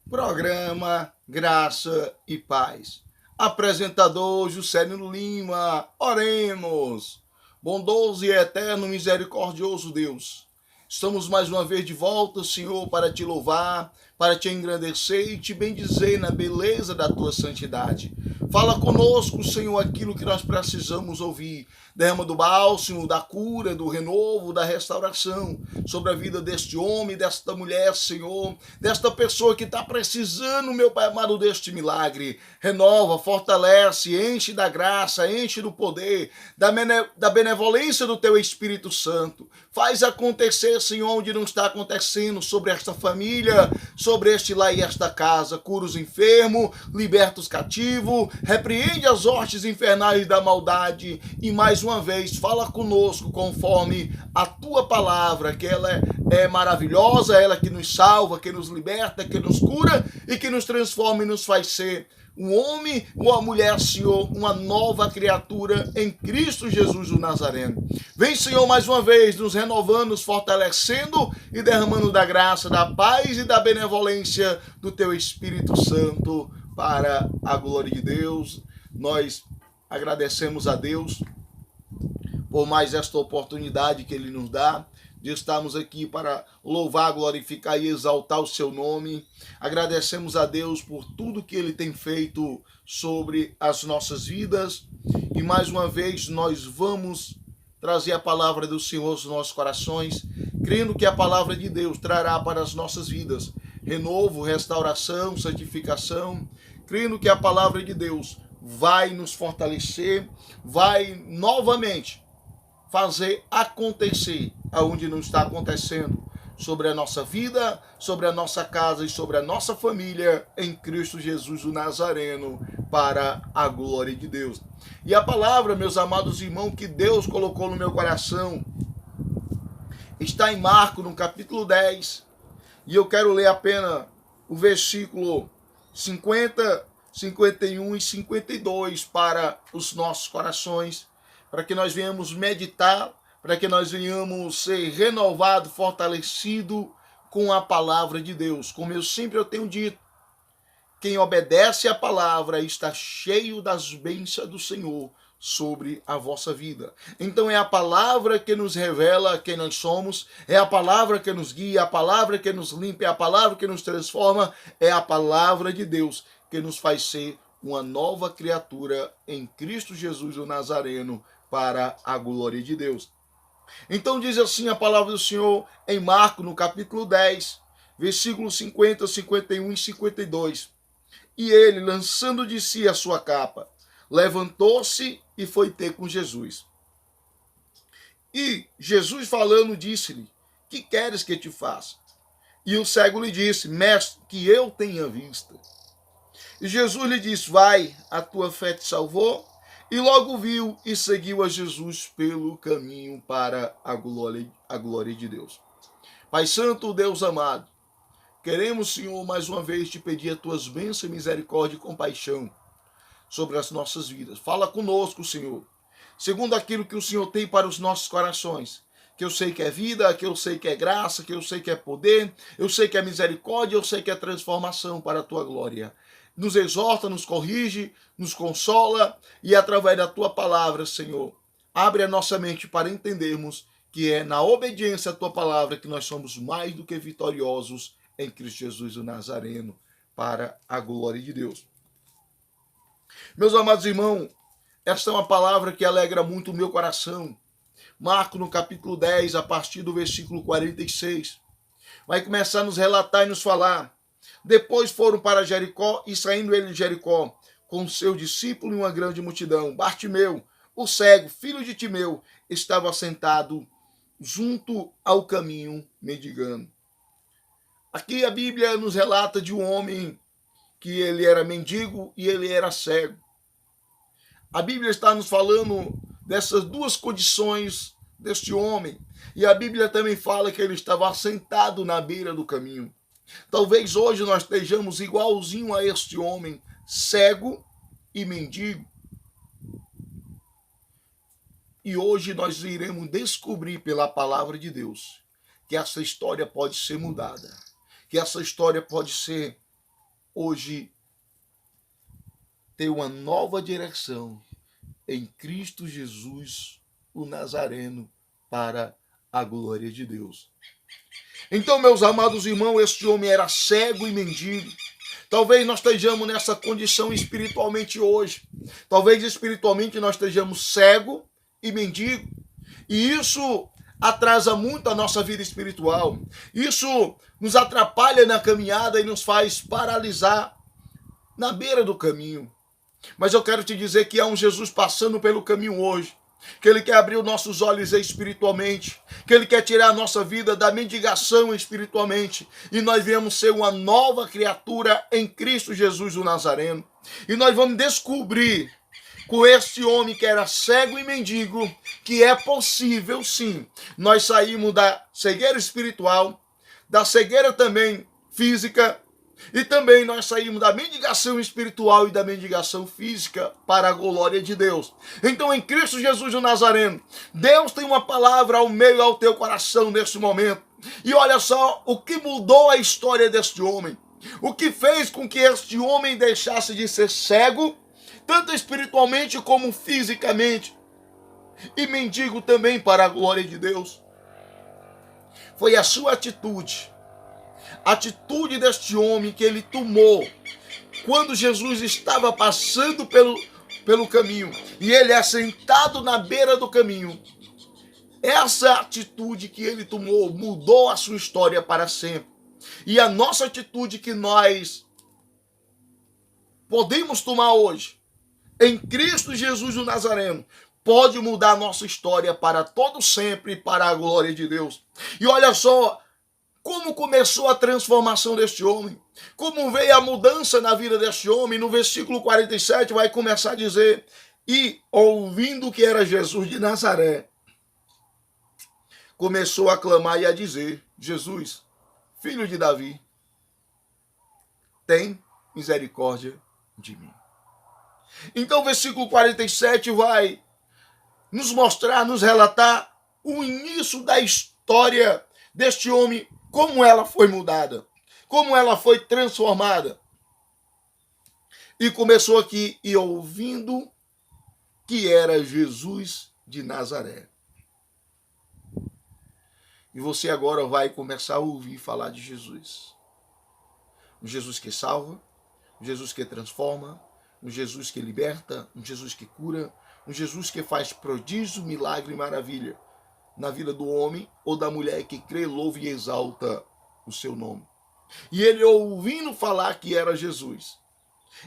Programa Graça e Paz. Apresentador Juscelino Lima. Oremos. Bondoso e eterno, misericordioso Deus. Estamos mais uma vez de volta, Senhor, para te louvar, para te engrandecer e te bendizer na beleza da tua santidade. Fala conosco, Senhor, aquilo que nós precisamos ouvir. Derrama do bálsamo, da cura, do renovo, da restauração sobre a vida deste homem, desta mulher, Senhor, desta pessoa que está precisando, meu Pai amado, deste milagre. Renova, fortalece, enche da graça, enche do poder, da benevolência do teu Espírito Santo. Faz acontecer, Senhor, onde não está acontecendo, sobre esta família, sobre este lar e esta casa. Cura os enfermos, liberta os cativos, repreende as hostes infernais da maldade e mais uma vez fala conosco conforme a tua palavra, que ela é maravilhosa, ela que nos salva, que nos liberta, que nos cura e que nos transforma e nos faz ser um homem ou uma mulher, Senhor, uma nova criatura em Cristo Jesus o Nazareno. Vem, Senhor, mais uma vez, nos renovando, nos fortalecendo e derramando da graça, da paz e da benevolência do teu Espírito Santo para a glória de Deus. Nós agradecemos a Deus por mais esta oportunidade que Ele nos dá de estarmos aqui para louvar, glorificar e exaltar o seu nome. Agradecemos a Deus por tudo que Ele tem feito sobre as nossas vidas. E mais uma vez nós vamos trazer a palavra do Senhor aos nossos corações, crendo que a palavra de Deus trará para as nossas vidas renovo, restauração, santificação, crendo que a palavra de Deus vai nos fortalecer, vai novamente fazer acontecer aonde não está acontecendo, sobre a nossa vida, sobre a nossa casa e sobre a nossa família em Cristo Jesus o Nazareno, para a glória de Deus. E a palavra, meus amados irmãos, que Deus colocou no meu coração está em Marcos, no capítulo 10, e eu quero ler apenas o versículo 50, 51 e 52 para os nossos corações, para que nós venhamos meditar, para que nós venhamos ser renovados, fortalecidos com a palavra de Deus. Como eu sempre tenho dito, quem obedece à palavra está cheio das bênçãos do Senhor sobre a vossa vida. Então é a palavra que nos revela quem nós somos, é a palavra que nos guia, é a palavra que nos limpa, é a palavra que nos transforma, é a palavra de Deus que nos faz ser uma nova criatura em Cristo Jesus o Nazareno, para a glória de Deus. Então diz assim a palavra do Senhor em Marcos, no capítulo 10, versículos 50, 51 e 52. E ele, lançando de si a sua capa, levantou-se e foi ter com Jesus. E Jesus falando disse-lhe: que queres que te faça? E o cego lhe disse: mestre, que eu tenha vista. E Jesus lhe disse: vai, a tua fé te salvou. E logo viu e seguiu a Jesus pelo caminho para a glória de Deus. Pai Santo, Deus amado, queremos, Senhor, mais uma vez te pedir as tuas bênçãos, misericórdia e compaixão sobre as nossas vidas. Fala conosco, Senhor, segundo aquilo que o Senhor tem para os nossos corações, que eu sei que é vida, que eu sei que é graça, que eu sei que é poder, eu sei que é misericórdia, eu sei que é transformação para a tua glória. Nos exorta, nos corrige, nos consola e através da tua palavra, Senhor, abre a nossa mente para entendermos que é na obediência à tua palavra que nós somos mais do que vitoriosos em Cristo Jesus o Nazareno, para a glória de Deus. Meus amados irmãos, esta é uma palavra que alegra muito o meu coração. Marcos, no capítulo 10, a partir do versículo 46, vai começar a nos relatar e nos falar. Depois foram para Jericó, e saindo ele de Jericó, com seu discípulo e uma grande multidão, Bartimeu, o cego, filho de Timeu, estava sentado junto ao caminho, mendigando. Aqui a Bíblia nos relata de um homem que ele era mendigo e ele era cego. A Bíblia está nos falando dessas duas condições deste homem. E a Bíblia também fala que ele estava sentado na beira do caminho. Talvez hoje nós estejamos igualzinho a este homem, cego e mendigo. E hoje nós iremos descobrir pela palavra de Deus que essa história pode ser mudada, que essa história pode ser hoje ter uma nova direção em Cristo Jesus, o Nazareno, para a glória de Deus. Então, meus amados irmãos, este homem era cego e mendigo. Talvez nós estejamos nessa condição espiritualmente hoje. Talvez espiritualmente nós estejamos cego e mendigo. E isso atrasa muito a nossa vida espiritual. Isso nos atrapalha na caminhada e nos faz paralisar na beira do caminho. Mas eu quero te dizer que há um Jesus passando pelo caminho hoje, que Ele quer abrir os nossos olhos espiritualmente, que Ele quer tirar a nossa vida da mendigação espiritualmente, e nós viemos ser uma nova criatura em Cristo Jesus o Nazareno. E nós vamos descobrir com este homem que era cego e mendigo, que é possível sim. Nós saímos da cegueira espiritual, da cegueira também física, e também nós saímos da mendigação espiritual e da mendigação física para a glória de Deus. Então, em Cristo Jesus o Nazareno, Deus tem uma palavra ao meio ao teu coração neste momento. E olha só o que mudou a história deste homem. O que fez com que este homem deixasse de ser cego, tanto espiritualmente como fisicamente, e mendigo também para a glória de Deus. Foi a sua atitude. A atitude deste homem que ele tomou quando Jesus estava passando pelo caminho e ele assentado na beira do caminho. Essa atitude que ele tomou mudou a sua história para sempre. E a nossa atitude que nós podemos tomar hoje em Cristo Jesus o Nazareno pode mudar a nossa história para todo sempre, para a glória de Deus. E olha só como começou a transformação deste homem, como veio a mudança na vida deste homem. No versículo 47 vai começar a dizer: e ouvindo que era Jesus de Nazaré, começou a clamar e a dizer: Jesus, filho de Davi, tem misericórdia de mim. Então o versículo 47 vai nos mostrar, nos relatar o início da história deste homem, como ela foi mudada, como ela foi transformada. E começou aqui: e ouvindo que era Jesus de Nazaré. E você agora vai começar a ouvir falar de Jesus. Um Jesus que salva, um Jesus que transforma, um Jesus que liberta, um Jesus que cura, um Jesus que faz prodígio, milagre e maravilha na vida do homem ou da mulher que crê, louva e exalta o seu nome. E ele ouvindo falar que era Jesus.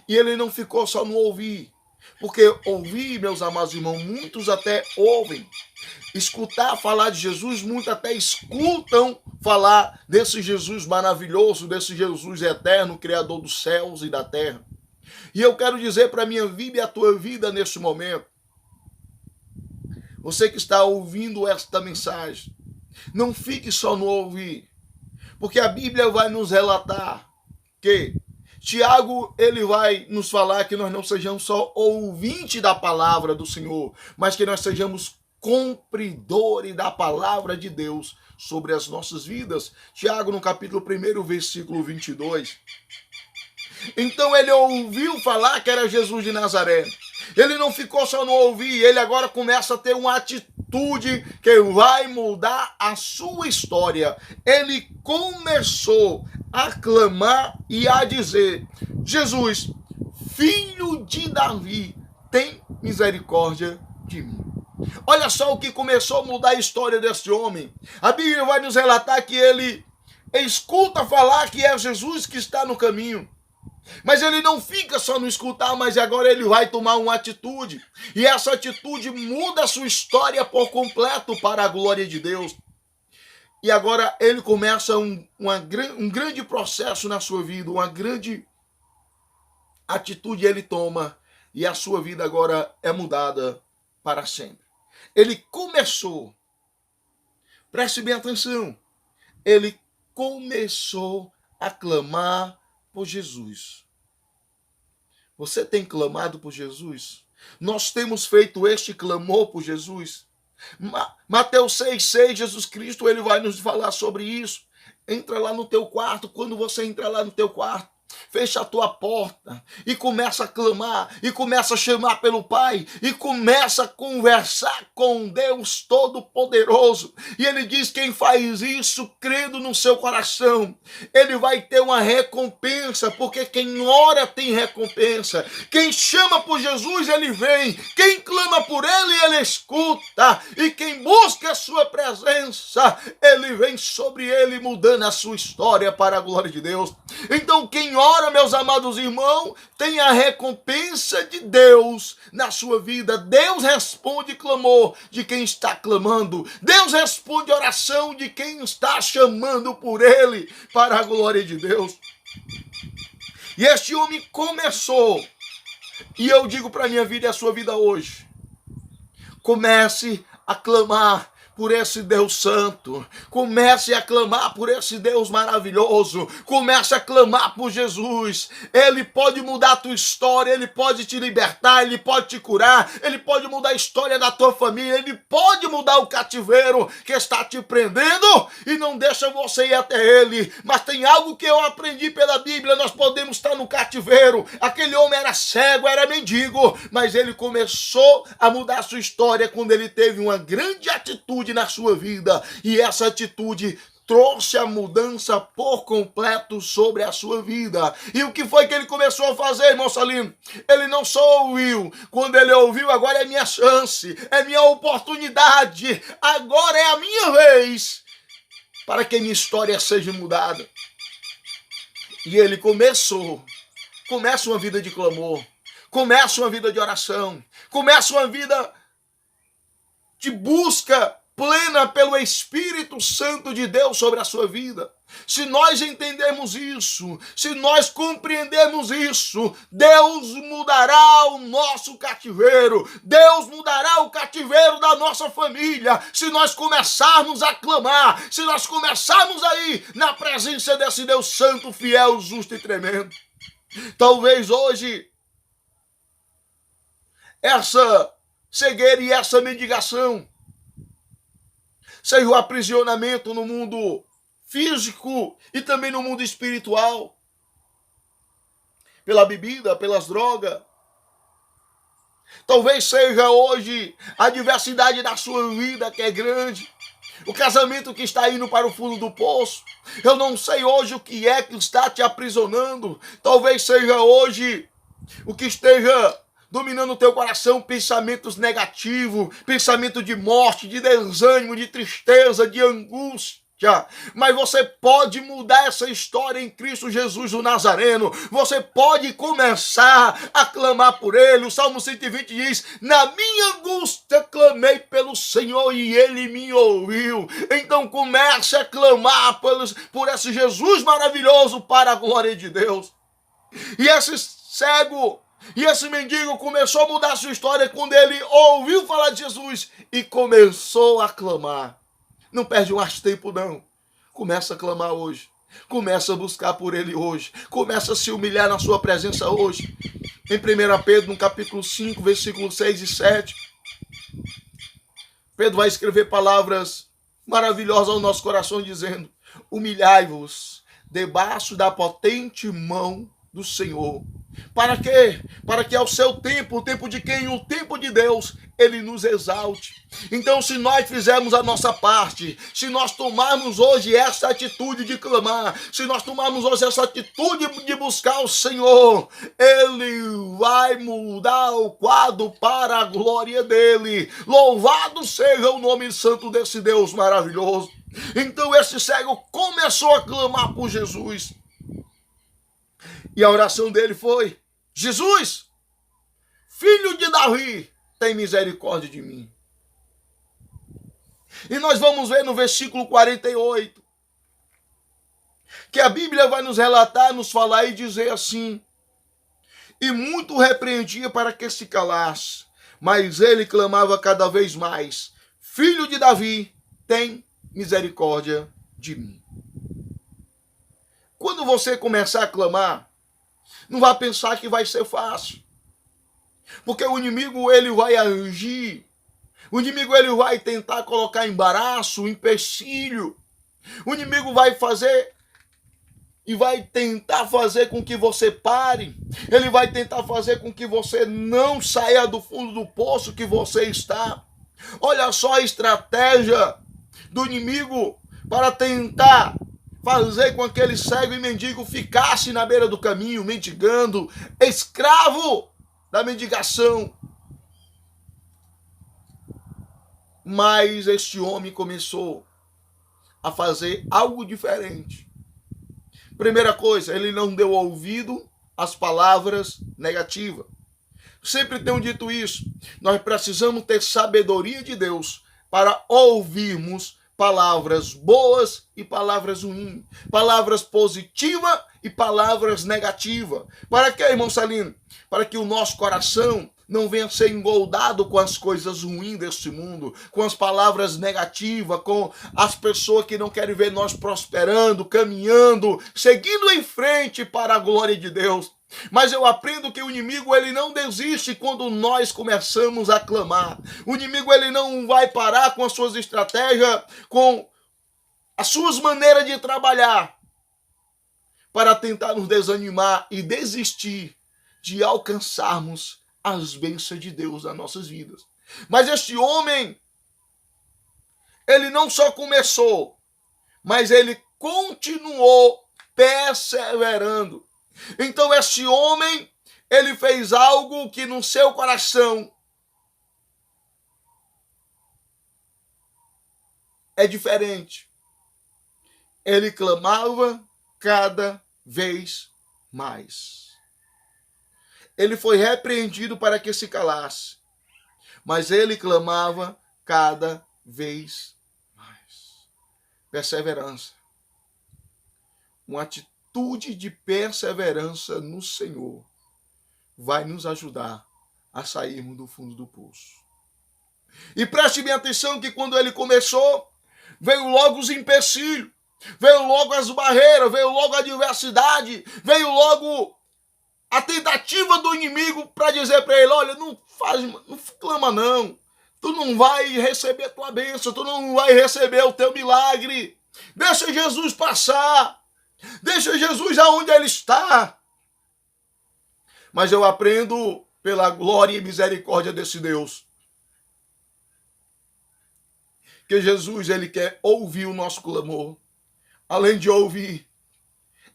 E ele não ficou só no ouvir. Porque ouvir, meus amados irmãos, muitos até ouvem. Escutar falar de Jesus, muitos até escutam falar desse Jesus maravilhoso, desse Jesus eterno, Criador dos céus e da terra. E eu quero dizer para a minha vida e a tua vida neste momento, você que está ouvindo esta mensagem, não fique só no ouvir, porque a Bíblia vai nos relatar que Tiago, ele vai nos falar que nós não sejamos só ouvintes da palavra do Senhor, mas que nós sejamos cumpridores da palavra de Deus sobre as nossas vidas. Tiago, no capítulo 1, versículo 22. Então ele ouviu falar que era Jesus de Nazaré. Ele não ficou só no ouvir, ele agora começa a ter uma atitude que vai mudar a sua história. Ele começou a clamar e a dizer: Jesus, filho de Davi, tem misericórdia de mim. Olha só o que começou a mudar a história desse homem. A Bíblia vai nos relatar que ele escuta falar que é Jesus que está no caminho. Mas ele não fica só no escutar, mas agora ele vai tomar uma atitude. E essa atitude muda a sua história por completo para a glória de Deus. E agora ele começa um grande processo na sua vida, uma grande atitude ele toma. E a sua vida agora é mudada para sempre. Ele começou, preste bem atenção, ele começou a clamar por Jesus. Você tem clamado por Jesus? Nós temos feito este clamor por Jesus? Mateus 6,6, Jesus Cristo, ele vai nos falar sobre isso. Entra lá no teu quarto. Quando você entrar lá no teu quarto, fecha a tua porta e começa a clamar, e começa a chamar pelo Pai, e começa a conversar com Deus Todo-Poderoso. E ele diz: quem faz isso crendo no seu coração, ele vai ter uma recompensa, porque quem ora tem recompensa. Quem chama por Jesus, ele vem. Quem clama por ele, ele escuta. E quem busca a sua presença, ele vem sobre ele, mudando a sua história para a glória de Deus. Então quem ora, meus amados irmãos, tem a recompensa de Deus na sua vida. Deus responde clamor de quem está clamando. Deus responde oração de quem está chamando por ele para a glória de Deus. E este homem começou, e eu digo para a minha vida e a sua vida hoje: comece a clamar por esse Deus santo, comece a clamar por esse Deus maravilhoso, comece a clamar por Jesus. Ele pode mudar a tua história, ele pode te libertar, ele pode te curar, ele pode mudar a história da tua família, ele pode mudar o cativeiro que está te prendendo e não deixa você ir até ele. Mas tem algo que eu aprendi pela Bíblia: nós podemos estar no cativeiro. Aquele homem era cego, era mendigo, mas ele começou a mudar a sua história quando ele teve uma grande atitude na sua vida, e essa atitude trouxe a mudança por completo sobre a sua vida. E o que foi que ele começou a fazer, irmão Salino? Ele não só ouviu. Quando ele ouviu: agora é minha chance, é minha oportunidade, agora é a minha vez para que minha história seja mudada. E ele começa uma vida de clamor, começa uma vida de oração, começa uma vida de busca plena pelo Espírito Santo de Deus sobre a sua vida. Se nós entendermos isso, se nós compreendermos isso, Deus mudará o nosso cativeiro, Deus mudará o cativeiro da nossa família, se nós começarmos a clamar, se nós começarmos a ir na presença desse Deus santo, fiel, justo e tremendo. Talvez hoje essa cegueira e essa mendigação seja o aprisionamento no mundo físico e também no mundo espiritual, pela bebida, pelas drogas. Talvez seja hoje a diversidade da sua vida que é grande, o casamento que está indo para o fundo do poço. Eu não sei hoje o que é que está te aprisionando. Talvez seja hoje o que esteja dominando o teu coração: pensamentos negativos, pensamento de morte, de desânimo, de tristeza, de angústia. Mas você pode mudar essa história em Cristo Jesus o Nazareno. Você pode começar a clamar por ele. O Salmo 120 diz: na minha angústia clamei pelo Senhor e ele me ouviu. Então comece a clamar por esse Jesus maravilhoso para a glória de Deus. E esse cego e esse mendigo começou a mudar a sua história quando ele ouviu falar de Jesus e começou a clamar. Não perde mais tempo, não. Começa a clamar hoje. Começa a buscar por ele hoje. Começa a se humilhar na sua presença hoje. Em 1 Pedro, no capítulo 5, versículos 6 e 7, Pedro vai escrever palavras maravilhosas ao nosso coração, dizendo: humilhai-vos debaixo da potente mão do Senhor. Para quê? Para que ao seu tempo, o tempo de quem? O tempo de Deus, ele nos exalte. Então, se nós fizermos a nossa parte, se nós tomarmos hoje essa atitude de clamar, se nós tomarmos hoje essa atitude de buscar o Senhor, ele vai mudar o quadro para a glória dele. Louvado seja o nome santo desse Deus maravilhoso. Então esse cego começou a clamar por Jesus. E a oração dele foi: Jesus, filho de Davi, tem misericórdia de mim. E nós vamos ver no versículo 48, que a Bíblia vai nos relatar, nos falar e dizer assim: e muito repreendia para que se calasse, mas ele clamava cada vez mais: filho de Davi, tem misericórdia de mim. Quando você começar a clamar, não vai pensar que vai ser fácil. Porque o inimigo, ele vai agir. O inimigo, ele vai tentar colocar embaraço, empecilho. O inimigo vai fazer e vai tentar fazer com que você pare. Ele vai tentar fazer com que você não saia do fundo do poço que você está. Olha só a estratégia do inimigo para tentar fazer com que aquele cego e mendigo ficasse na beira do caminho, mendigando, escravo da mendigação. Mas este homem começou a fazer algo diferente. Primeira coisa, ele não deu ouvido às palavras negativas. Sempre tenho dito isso. Nós precisamos ter sabedoria de Deus para ouvirmos palavras boas e palavras ruins, palavras positivas e palavras negativas. Para quê, irmão Salino? Para que o nosso coração não venha ser engoldado com as coisas ruins deste mundo, com as palavras negativas, com as pessoas que não querem ver nós prosperando, caminhando, seguindo em frente para a glória de Deus. Mas eu aprendo que o inimigo ele não desiste quando nós começamos a clamar. O inimigo ele não vai parar com as suas estratégias, com as suas maneiras de trabalhar para tentar nos desanimar e desistir de alcançarmos as bênçãos de Deus nas nossas vidas. Mas este homem, ele não só começou, mas ele continuou perseverando. Então este homem, ele fez algo que no seu coração é diferente. Ele clamava cada vez mais. Ele foi repreendido para que se calasse, mas ele clamava cada vez mais. Perseverança. Uma atitude de perseverança no Senhor vai nos ajudar a sairmos do fundo do poço. E preste bem atenção que quando ele começou, veio logo os empecilhos, veio logo as barreiras, veio logo a adversidade, veio logo a tentativa do inimigo para dizer para ele, olha, não clama não, tu não vai receber a tua bênção, tu não vai receber o teu milagre, deixa Jesus passar, deixa Jesus aonde ele está. Mas eu aprendo pela glória e misericórdia desse Deus, que Jesus ele quer ouvir o nosso clamor, além de ouvir,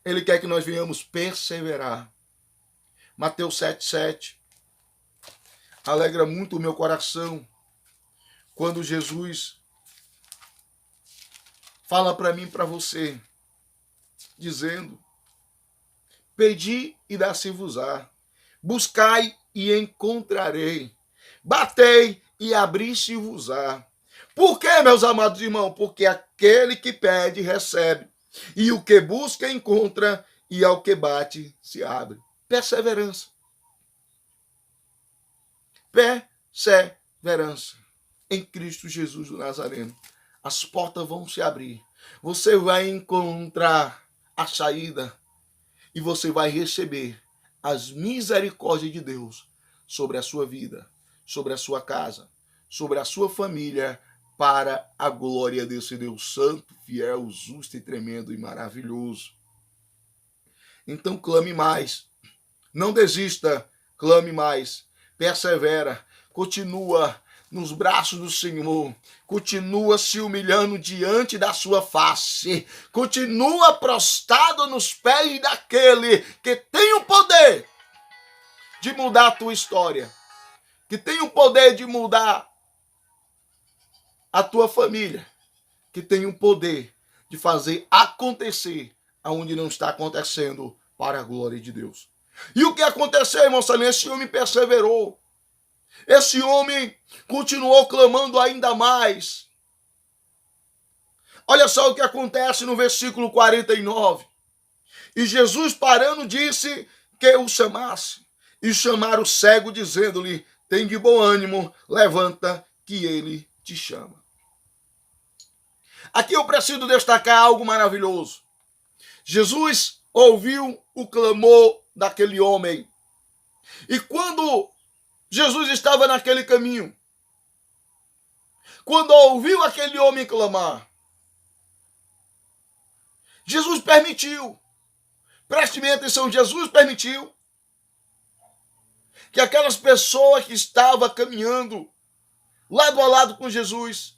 ele quer que nós venhamos perseverar. Mateus 7,7 alegra muito o meu coração quando Jesus fala para mim e para você, dizendo, pedi e dá-se-vos-á, buscai e encontrarei, batei e abri-se-vos-á. Por quê, meus amados irmãos? Porque aquele que pede, recebe, e o que busca, encontra, e ao que bate, se abre. Perseverança. Perseverança. Em Cristo Jesus do Nazareno. As portas vão se abrir. Você vai encontrar a saída e você vai receber as misericórdias de Deus sobre a sua vida, sobre a sua casa, sobre a sua família, para a glória desse Deus santo, fiel, justo e tremendo e maravilhoso. Então clame mais. Não desista, clame mais, persevera, continua nos braços do Senhor, continua se humilhando diante da sua face, continua prostrado nos pés daquele que tem o poder de mudar a tua história, que tem o poder de mudar a tua família, que tem o poder de fazer acontecer aonde não está acontecendo para a glória de Deus. E o que aconteceu, irmão Salim? Esse homem perseverou. Esse homem continuou clamando ainda mais. Olha só o que acontece no versículo 49. E Jesus, parando, disse que o chamasse. E chamaram o cego, dizendo-lhe, tem de bom ânimo, levanta, que ele te chama. Aqui eu preciso destacar algo maravilhoso. Jesus ouviu o clamor daquele homem. E quando Jesus estava naquele caminho, quando ouviu aquele homem clamar, Jesus permitiu. Preste bem atenção, Jesus permitiu que aquelas pessoas que estavam caminhando lado a lado com Jesus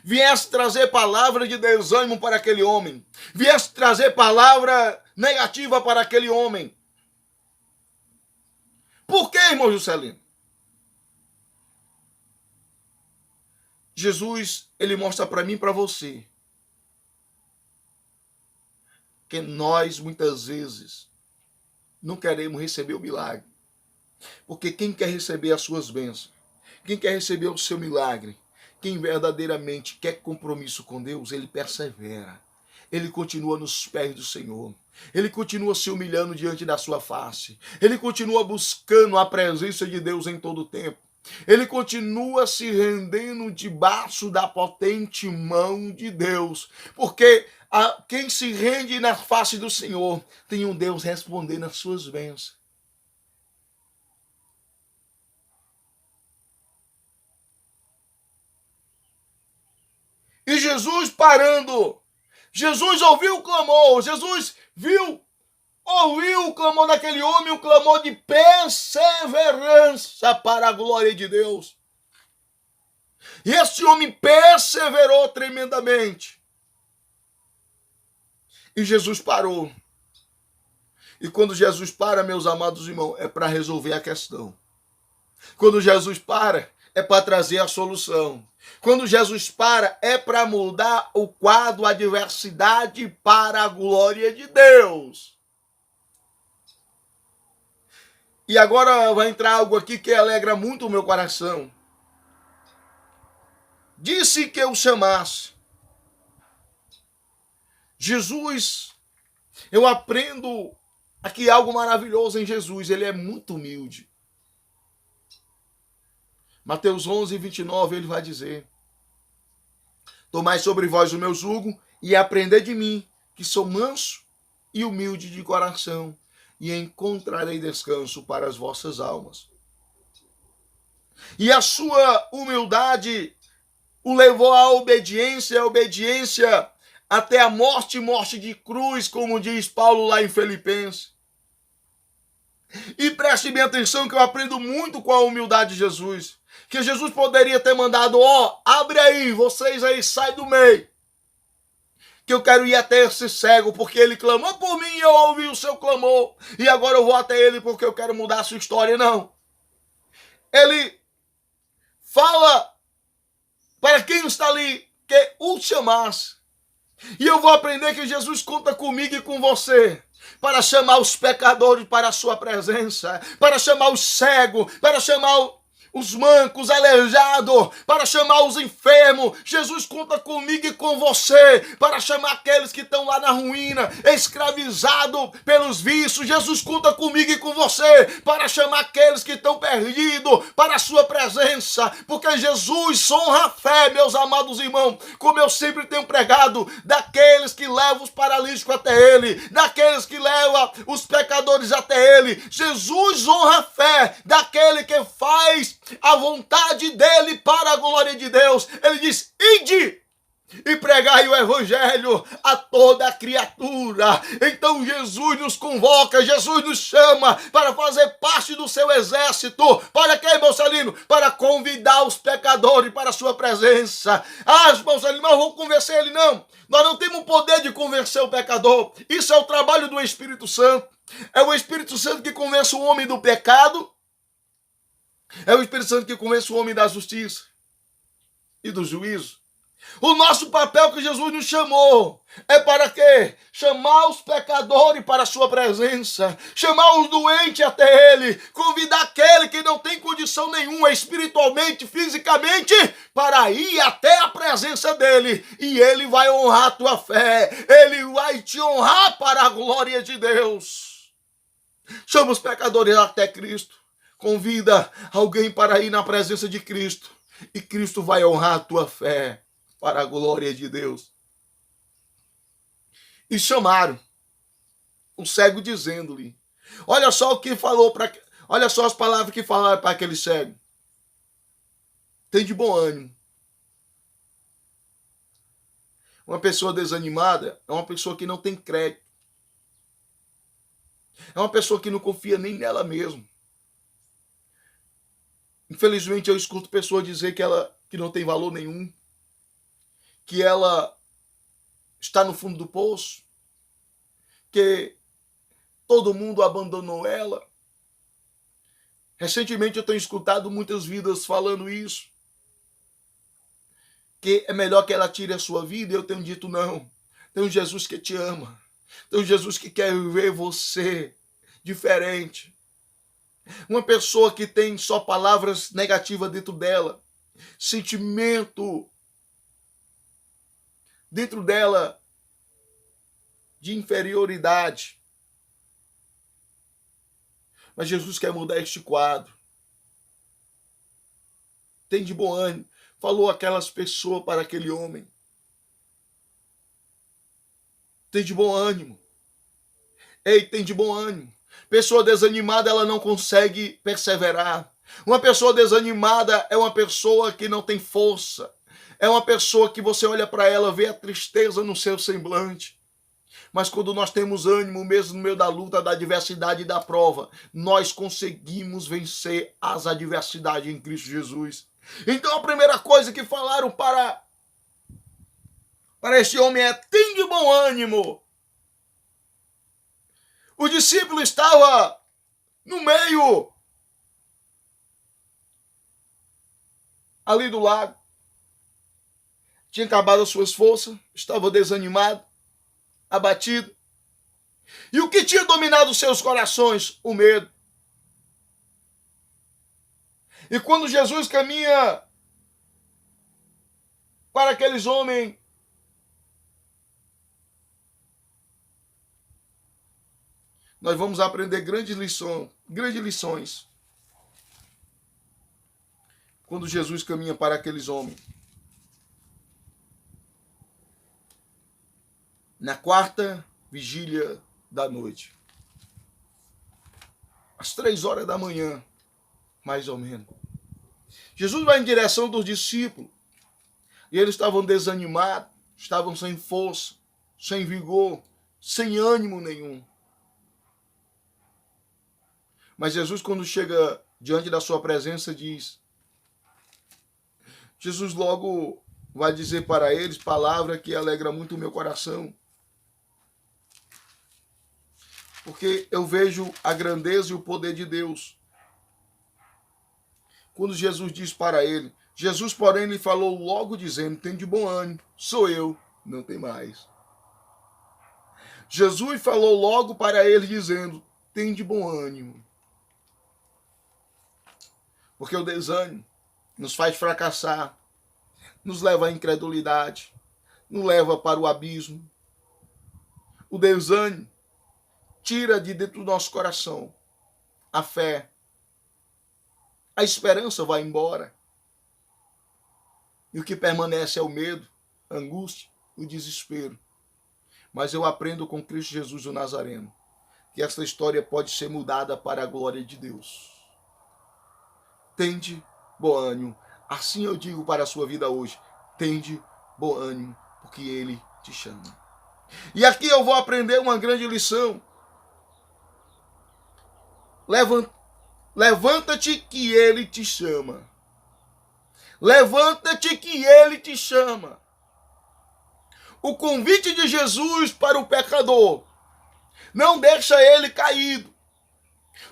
viesse trazer palavra de desânimo para aquele homem, viesse trazer palavra negativa para aquele homem. Por quê, irmão Juscelino? Jesus, ele mostra para mim e para você que nós, muitas vezes, não queremos receber o milagre. Porque quem quer receber as suas bênçãos, quem quer receber o seu milagre, quem verdadeiramente quer compromisso com Deus, ele persevera. Ele continua nos pés do Senhor. Ele continua se humilhando diante da sua face. Ele continua buscando a presença de Deus em todo o tempo. Ele continua se rendendo debaixo da potente mão de Deus. Porque quem se rende na face do Senhor tem um Deus respondendo às suas bênçãos. E Jesus parando, Jesus ouviu o clamor, Jesus ouviu o clamor daquele homem, o clamor de perseverança para a glória de Deus. E esse homem perseverou tremendamente. E Jesus parou. E quando Jesus para, meus amados irmãos, é para resolver a questão. Quando Jesus para, é para trazer a solução. Quando Jesus para, é para mudar o quadro, a adversidade para a glória de Deus. E agora vai entrar algo aqui que alegra muito o meu coração. Disse que eu chamasse. Jesus, eu aprendo aqui algo maravilhoso em Jesus. Ele é muito humilde. Mateus 11, 29, ele vai dizer: tomai sobre vós o meu jugo e aprendei de mim, que sou manso e humilde de coração, e encontrarei descanso para as vossas almas. E a sua humildade o levou à obediência até a morte de cruz, como diz Paulo lá em Filipenses. E preste bem atenção que eu aprendo muito com a humildade de Jesus. Que Jesus poderia ter mandado, abre aí, vocês aí, sai do meio. Que eu quero ir até esse cego, porque ele clamou por mim e eu ouvi o seu clamor. E agora eu vou até ele porque eu quero mudar a sua história. Não. Ele fala para quem está ali que o chamasse. E eu vou aprender que Jesus conta comigo e com você para chamar os pecadores para a sua presença, para chamar os cegos, para chamar os mancos, aleijados, para chamar os enfermos. Jesus conta comigo e com você para chamar aqueles que estão lá na ruína, escravizados pelos vícios. Jesus conta comigo e com você para chamar aqueles que estão perdidos para a sua presença, porque Jesus honra a fé, meus amados irmãos, como eu sempre tenho pregado, daqueles que levam os paralíticos até ele, daqueles que levam os pecadores até ele. Jesus honra a fé daquele que faz a vontade dele para a glória de Deus. Ele diz: ide e pregai o evangelho a toda criatura. Então Jesus nos convoca, Jesus nos chama para fazer parte do seu exército. Para quê, irmão Celino? Para convidar os pecadores para a sua presença. Irmão Celino, mas eu vou convencer ele. Não, nós não temos o poder de convencer o pecador. Isso é o trabalho do Espírito Santo. É o Espírito Santo que convence o homem do pecado. É o Espírito Santo que convence o homem da justiça e do juízo. O nosso papel que Jesus nos chamou é para quê? Chamar os pecadores para a sua presença, chamar os doentes até ele, convidar aquele que não tem condição nenhuma espiritualmente, fisicamente, para ir até a presença dele, e ele vai honrar a tua fé, ele vai te honrar para a glória de Deus. Chama os pecadores até Cristo. Convida alguém para ir na presença de Cristo. E Cristo vai honrar a tua fé para a glória de Deus. E chamaram o cego dizendo-lhe. Olha só o que falou olha só as palavras que falaram para aquele cego. Tem de bom ânimo. Uma pessoa desanimada é uma pessoa que não tem crédito. É uma pessoa que não confia nem nela mesma. Infelizmente, eu escuto pessoas dizer que não tem valor nenhum, que ela está no fundo do poço, que todo mundo abandonou ela. Recentemente eu tenho escutado muitas vidas falando isso, que é melhor que ela tire a sua vida, e eu tenho dito não. Tem um Jesus que te ama, tem um Jesus que quer ver você diferente. Uma pessoa que tem só palavras negativas dentro dela, sentimento dentro dela de inferioridade. Mas Jesus quer mudar este quadro. Tem de bom ânimo. Falou aquelas pessoas para aquele homem. Tem de bom ânimo. Ei, tem de bom ânimo. Pessoa desanimada, ela não consegue perseverar. Uma pessoa desanimada é uma pessoa que não tem força. É uma pessoa que você olha para ela, vê a tristeza no seu semblante. Mas quando nós temos ânimo, mesmo no meio da luta, da adversidade e da prova, nós conseguimos vencer as adversidades em Cristo Jesus. Então a primeira coisa que falaram para este homem é: tem de bom ânimo. O discípulo estava no meio ali do lago. Tinha acabado as suas forças, estava desanimado, abatido. E o que tinha dominado seus corações? O medo. E quando Jesus caminha para aqueles homens, nós vamos aprender grandes lições. Quando Jesus caminha para aqueles homens. Na quarta vigília da noite. Às 3 horas da manhã, mais ou menos. Jesus vai em direção dos discípulos. E eles estavam desanimados, estavam sem força, sem vigor, sem ânimo nenhum. Mas Jesus, quando chega diante da sua presença, diz... Jesus logo vai dizer para eles palavra que alegra muito o meu coração. Porque eu vejo a grandeza e o poder de Deus. Quando Jesus diz para ele... Jesus, porém, lhe falou logo dizendo: tem de bom ânimo, sou eu, não tem mais. Jesus falou logo para ele dizendo: tem de bom ânimo. Porque o desânimo nos faz fracassar, nos leva à incredulidade, nos leva para o abismo. O desânimo tira de dentro do nosso coração a fé. A esperança vai embora. E o que permanece é o medo, a angústia, o desespero. Mas eu aprendo com Cristo Jesus o Nazareno que esta história pode ser mudada para a glória de Deus. Tende bom ânimo. Assim eu digo para a sua vida hoje. Tende bom ânimo, porque Ele te chama. E aqui eu vou aprender uma grande lição. Levanta-te que Ele te chama. Levanta-te que Ele te chama. O convite de Jesus para o pecador não deixa ele caído.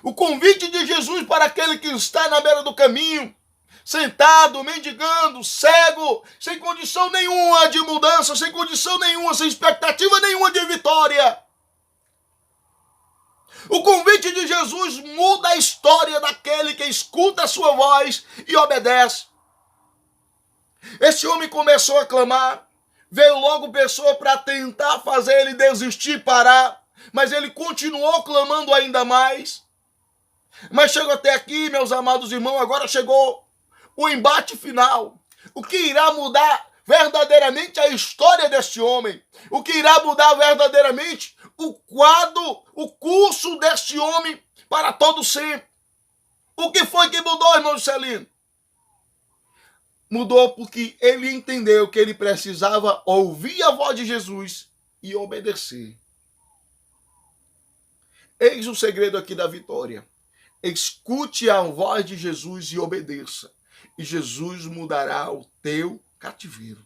O convite de Jesus para aquele que está na beira do caminho, sentado, mendigando, cego, sem condição nenhuma de mudança, sem condição nenhuma, sem expectativa nenhuma de vitória. O convite de Jesus muda a história daquele que escuta a sua voz e obedece. Esse homem começou a clamar, veio logo pessoa para tentar fazer ele desistir, parar, mas ele continuou clamando ainda mais. Mas chegou até aqui, meus amados irmãos, agora chegou o embate final. O que irá mudar verdadeiramente a história deste homem? O que irá mudar verdadeiramente o quadro, o curso deste homem para todo sempre? O que foi que mudou, irmão Celino? Mudou porque ele entendeu que ele precisava ouvir a voz de Jesus e obedecer. Eis o segredo aqui da vitória. Escute a voz de Jesus e obedeça. E Jesus mudará o teu cativeiro.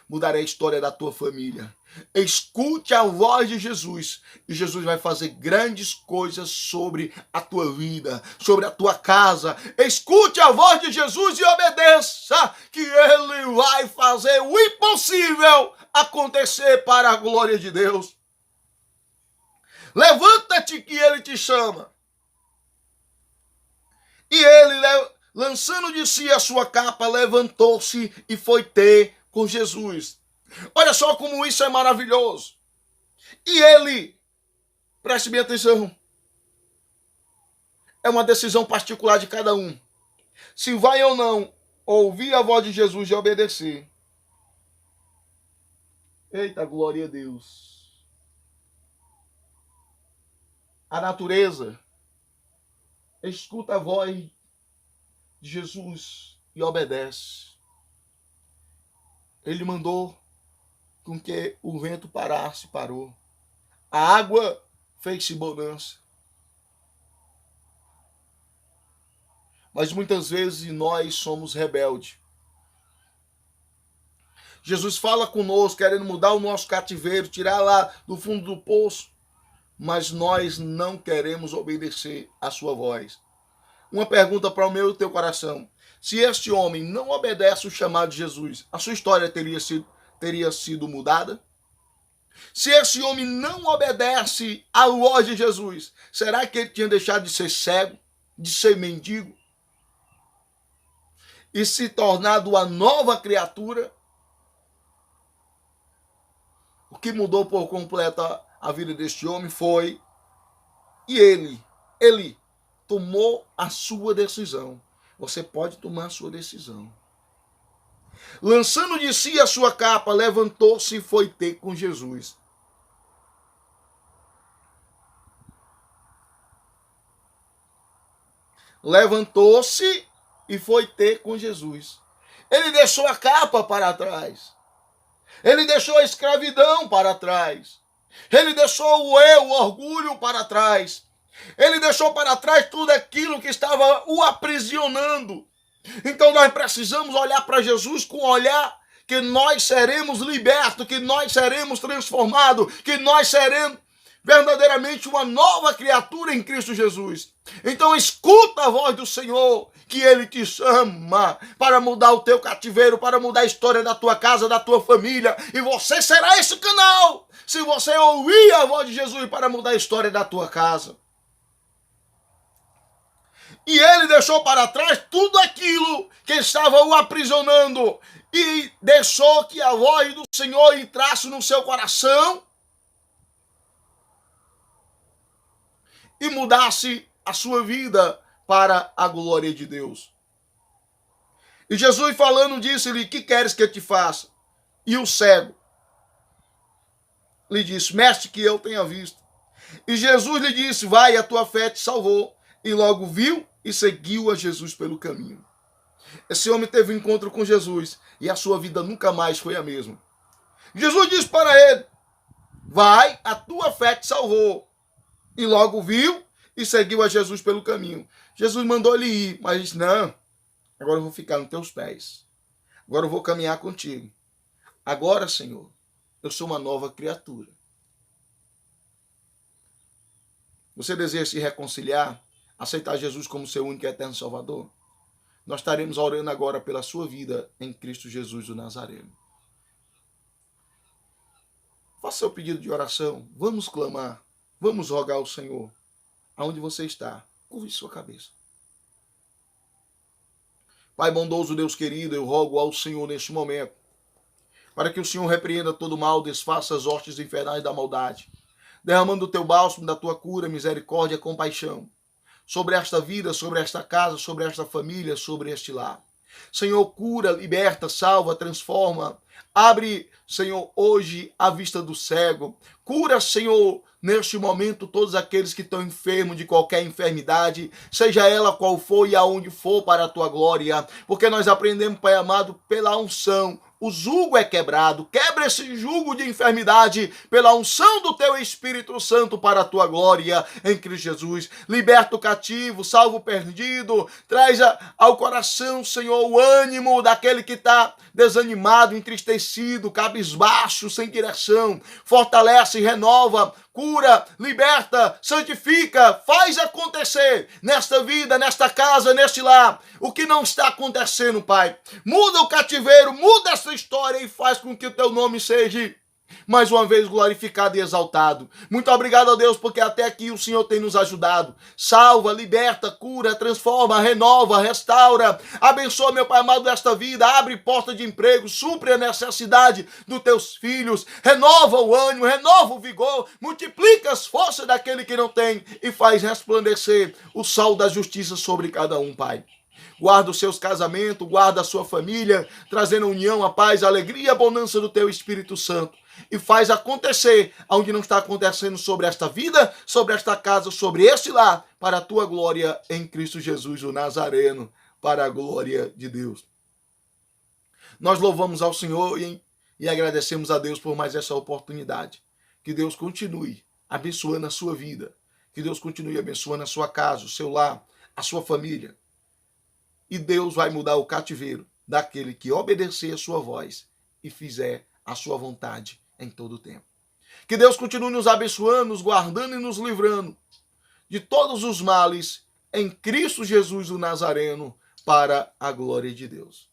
Mudará a história da tua família. Escute a voz de Jesus. E Jesus vai fazer grandes coisas sobre a tua vida, sobre a tua casa. Escute a voz de Jesus e obedeça, que Ele vai fazer o impossível acontecer para a glória de Deus. Levanta-te que Ele te chama. E ele, lançando de si a sua capa, levantou-se e foi ter com Jesus. Olha só como isso é maravilhoso. E ele, preste bem atenção, é uma decisão particular de cada um. Se vai ou não ouvir a voz de Jesus e obedecer. Eita, glória a Deus. A natureza escuta a voz de Jesus e obedece. Ele mandou com que o vento parasse, parou. A água fez-se bonança. Mas muitas vezes nós somos rebeldes. Jesus fala conosco, querendo mudar o nosso cativeiro, tirar lá do fundo do poço, mas nós não queremos obedecer a sua voz. Uma pergunta para o meu e o teu coração. Se este homem não obedece o chamado de Jesus, a sua história teria sido mudada? Se esse homem não obedece à voz de Jesus, será que ele tinha deixado de ser cego, de ser mendigo e se tornado uma nova criatura? O que mudou por completo a vida deste homem foi e ele tomou a sua decisão. Você pode tomar a sua decisão. Lançando de si a sua capa, levantou-se e foi ter com Jesus. Levantou-se e foi ter com Jesus. Ele deixou a capa para trás. Ele deixou a escravidão para trás. Ele deixou o eu, o orgulho para trás. Ele deixou para trás tudo aquilo que estava o aprisionando. Então nós precisamos olhar para Jesus com um olhar que nós seremos libertos, que nós seremos transformados, que nós seremos verdadeiramente uma nova criatura em Cristo Jesus. Então escuta a voz do Senhor, que Ele te chama para mudar o teu cativeiro, para mudar a história da tua casa, da tua família. E você será esse canal, se você ouvir a voz de Jesus para mudar a história da tua casa. E ele deixou para trás tudo aquilo que estava o aprisionando e deixou que a voz do Senhor entrasse no seu coração e mudasse a sua vida para a glória de Deus. E Jesus falando disse-lhe, que queres que eu te faça? E o cego lhe disse, mestre, que eu tenha visto. E Jesus lhe disse, vai, a tua fé te salvou. E logo viu e seguiu a Jesus pelo caminho. Esse homem teve um encontro com Jesus e a sua vida nunca mais foi a mesma. Jesus disse para ele, vai, a tua fé te salvou. E logo viu e seguiu a Jesus pelo caminho. Jesus mandou ele ir, mas disse, não, agora eu vou ficar nos teus pés. Agora eu vou caminhar contigo. Agora, Senhor, eu sou uma nova criatura. Você deseja se reconciliar? Aceitar Jesus como seu único e eterno Salvador? Nós estaremos orando agora pela sua vida em Cristo Jesus o Nazareno. Faça seu pedido de oração. Vamos clamar. Vamos rogar ao Senhor. Aonde você está, curve sua cabeça. Pai bondoso, Deus querido, eu rogo ao Senhor neste momento, para que o Senhor repreenda todo mal, desfaça as hostes infernais da maldade, derramando o teu bálsamo da tua cura, misericórdia e compaixão sobre esta vida, sobre esta casa, sobre esta família, sobre este lar. Senhor, cura, liberta, salva, transforma. Abre, Senhor, hoje a vista do cego. Cura, Senhor, neste momento, todos aqueles que estão enfermos de qualquer enfermidade, seja ela qual for e aonde for, para a tua glória. Porque nós aprendemos, Pai amado, pela unção, o jugo é quebrado. Quebra esse jugo de enfermidade pela unção do teu Espírito Santo para a tua glória em Cristo Jesus. Liberta o cativo, salva o perdido, traz ao coração, Senhor, o ânimo daquele que está desanimado, entristecido, cabisbaixo, sem direção. Fortalece, renova, cura, liberta, santifica, faz acontecer nesta vida, nesta casa, neste lar, o que não está acontecendo, Pai. Muda o cativeiro, muda essa história e faz com que o teu nome seja mais uma vez glorificado e exaltado. Muito obrigado a Deus, porque até aqui o Senhor tem nos ajudado. Salva, liberta, cura, transforma, renova, restaura. Abençoa, meu Pai amado, esta vida. Abre porta de emprego, supre a necessidade dos teus filhos. Renova o ânimo, renova o vigor. Multiplica as forças daquele que não tem e faz resplandecer o sol da justiça sobre cada um, Pai. Guarda os seus casamentos, guarda a sua família, trazendo a união, a paz, a alegria e a bonança do teu Espírito Santo. E faz acontecer onde não está acontecendo sobre esta vida, sobre esta casa, sobre este lar, para a tua glória em Cristo Jesus, o Nazareno, para a glória de Deus. Nós louvamos ao Senhor e agradecemos a Deus por mais essa oportunidade. Que Deus continue abençoando a sua vida. Que Deus continue abençoando a sua casa, o seu lar, a sua família. E Deus vai mudar o cativeiro daquele que obedecer a sua voz e fizer a sua vontade em todo o tempo. Que Deus continue nos abençoando, nos guardando e nos livrando de todos os males em Cristo Jesus o Nazareno, para a glória de Deus.